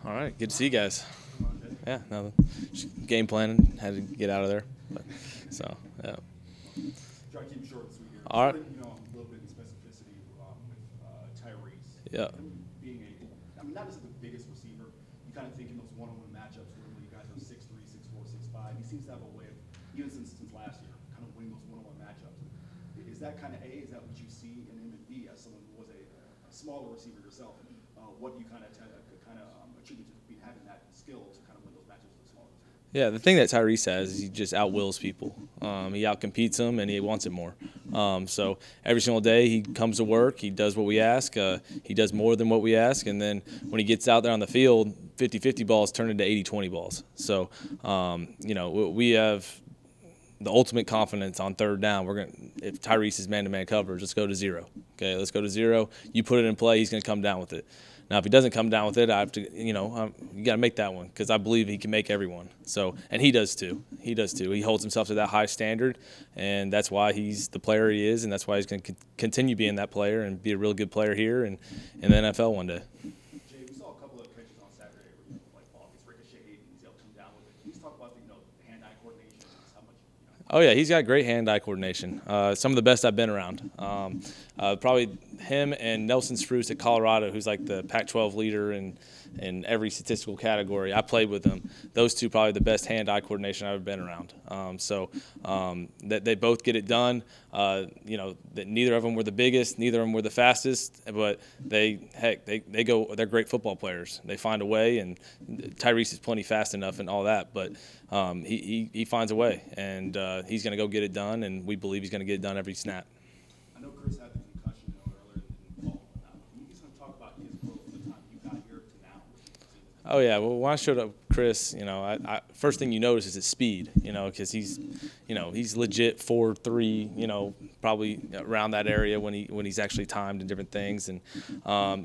All right, good to see you guys. Yeah, no, just game planning, had to get out of there. So, yeah. Try to keep it short and sweet here. All right. A little bit in specificity with Tyrese. Yeah. Him being not as the biggest receiver. You kind of think in those one-on-one matchups where you guys are 6'3", 6'4", 6'5". He seems to have a way of, even since last year, kind of winning those one-on-one matchups. Is that kind of is that what you see in him, and B, as someone who was a smaller receiver yourself, what do you kind of attribute to having that skill to kind of win those matchups with the smaller receivers? Yeah, the thing that Tyrese has is he just outwills people. He outcompetes them, and he wants it more. So every single day he comes to work, he does what we ask, he does more than what we ask, and then when he gets out there on the field, 50-50 balls turn into 80-20 balls. So, we have the ultimate confidence on third down. If Tyrese is man-to-man coverage, let's go to zero. Okay, let's go to zero. You put it in play, he's going to come down with it. Now, if he doesn't come down with it, I have to, you got to make that one because I believe he can make everyone. So, and he does too. He does too. He holds himself to that high standard, and that's why he's the player he is, and that's why he's going to continue being that player and be a real good player here and in the NFL one day. Jay, we saw a couple of catches on Saturday where ball gets ricocheted and he's able to come down with it. Can you just talk about the hand-eye coordination and just how much? Oh yeah, he's got great hand-eye coordination. Some of the best I've been around. Probably him and Nelson Spruce at Colorado, who's like the Pac-12 leader in every statistical category. I played with them. Those two probably the best hand-eye coordination I've ever been around. That they both get it done. That neither of them were the biggest, neither of them were the fastest, but they're great football players. They find a way, and Tyrese is plenty fast enough and all that, but he finds a way, and he's going to go get it done, and we believe he's going to get it done every snap. I know Chris had the concussion earlier in the fall. Can you just talk about his growth from the time you got here to now? Oh yeah, well when I showed up, Chris, first thing you notice is his speed, because he's legit 4'3", probably around that area when he's actually timed and different things, and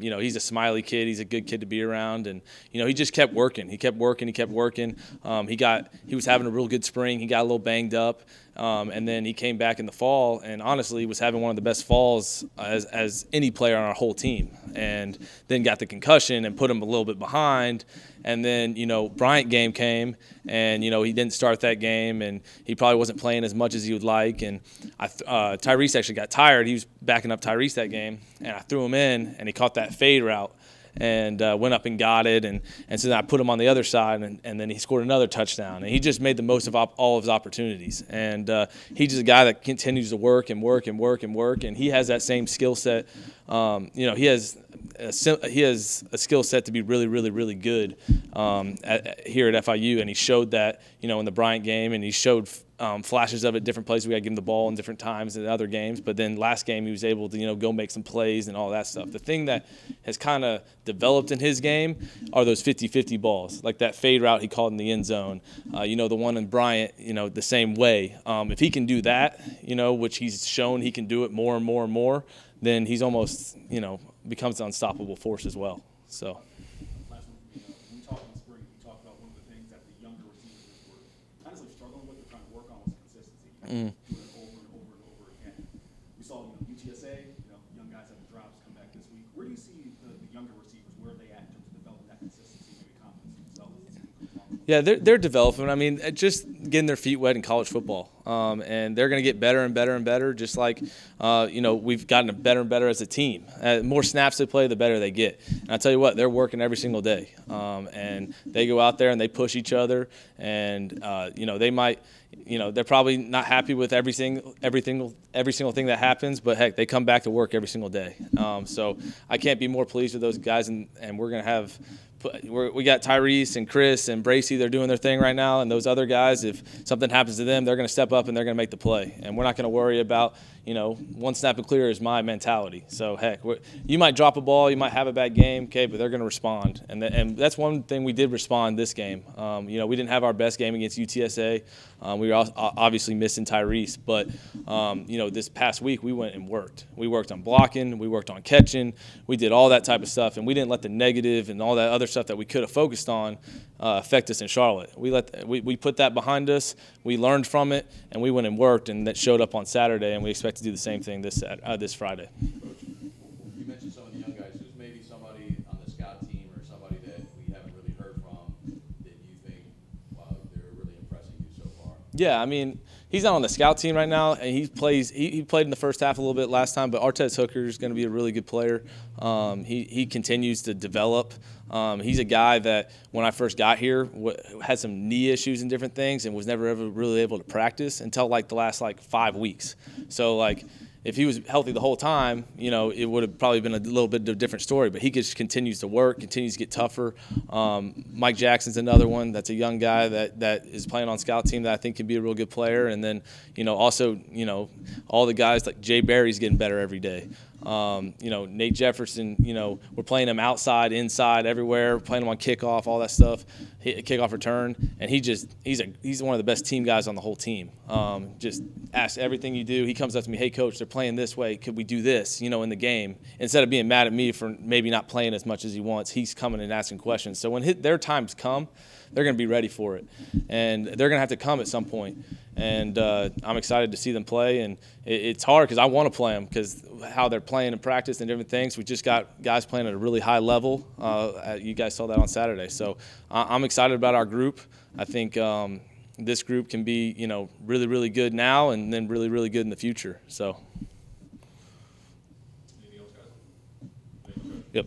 he's a smiley kid, he's a good kid to be around, and he just kept working, he kept working. He was having a real good spring, he got a little banged up, and then he came back in the fall, and honestly was having one of the best falls as any player on our whole team, and then got the concussion and put him a little bit behind. And then, Bryant game came, and, he didn't start that game, and he probably wasn't playing as much as he would like. And Tyrese actually got tired. He was backing up Tyrese that game, and I threw him in, and he caught that fade route and went up and got it. And so then I put him on the other side, and then he scored another touchdown. And he just made the most of all of his opportunities. And he's just a guy that continues to work and work and work and work, and he has that same skill set. He has a skill set to be really, really, really good here at FIU, and he showed that, in the Bryant game, and he showed flashes of it different places. We got to give him the ball in different times in other games, but then last game he was able to, go make some plays and all that stuff. The thing that has kind of developed in his game are those 50-50 balls, like that fade route he called in the end zone. The one in Bryant, the same way. If he can do that, which he's shown he can do it more and more and more, then he's almost, becomes an unstoppable force as well. So. Last one, when we talked in the spring, you talked about one of the things that the younger receivers were kind of struggling with, or trying to work on, was consistency. Doing it over and over and over again. We saw, UTSA, young guys have the drops come back this week. Where do you see the younger receivers? Where are they at in terms of developing that consistency, maybe confidence in themselves as the season goes on? Yeah, they're developing. I mean, just getting their feet wet in college football. And they're going to get better and better and better, just like, we've gotten better and better as a team. The more snaps they play, the better they get. And I tell you what, they're working every single day. And they go out there and they push each other. And, they might, they're probably not happy with every single thing that happens, but heck, they come back to work every single day. So I can't be more pleased with those guys, and we're going to have – we got Tyrese and Chris and Bracey. They're doing their thing right now, and those other guys, if something happens to them, they're going to step up and they're going to make the play. And we're not going to worry about, one snap and clear is my mentality. So, heck, you might drop a ball, you might have a bad game, okay, but they're going to respond. And that's one thing we did respond this game. We didn't have our best game against UTSA. We were obviously missing Tyrese. But, this past week we went and worked. We worked on blocking. We worked on catching. We did all that type of stuff, and we didn't let the negative and all that other stuff that we could have focused on affect us in Charlotte. We put that behind us. We learned from it, and we went and worked, and that showed up on Saturday, and we expect to do the same thing this Friday. Coach, you mentioned some of the young guys. Who's maybe somebody on the scout team or somebody that we haven't really Yeah, I mean, he's not on the scout team right now, and he plays. He played in the first half a little bit last time, but Artez Hooker is going to be a really good player. He continues to develop. He's a guy that when I first got here had some knee issues and different things, and was never ever really able to practice until like the last 5 weeks. So like, if he was healthy the whole time, you know, it would have probably been a little bit of a different story. But he just continues to work, continues to get tougher. Mike Jackson's another one that's a young guy that is playing on scout team that I think can be a real good player. And then, you know, also, you know, all the guys like Jay Barry's getting better every day. You know, Nate Jefferson, you know, we're playing him outside, inside, everywhere, playing him on kickoff, all that stuff, kickoff return, and he's one of the best team guys on the whole team. Just asks everything you do. He comes up to me, hey, coach, they're playing this way. Could we do this, you know, in the game? Instead of being mad at me for maybe not playing as much as he wants, he's coming and asking questions. So when their times come, they're going to be ready for it, and they're going to have to come at some point. And I'm excited to see them play, and it's hard because I want to play them because how they're playing in practice and different things. We just got guys playing at a really high level. You guys saw that on Saturday. So I'm excited about our group. I think this group can be, you know, really, really good now and then really, really good in the future. So. Anything else, guys? Yep.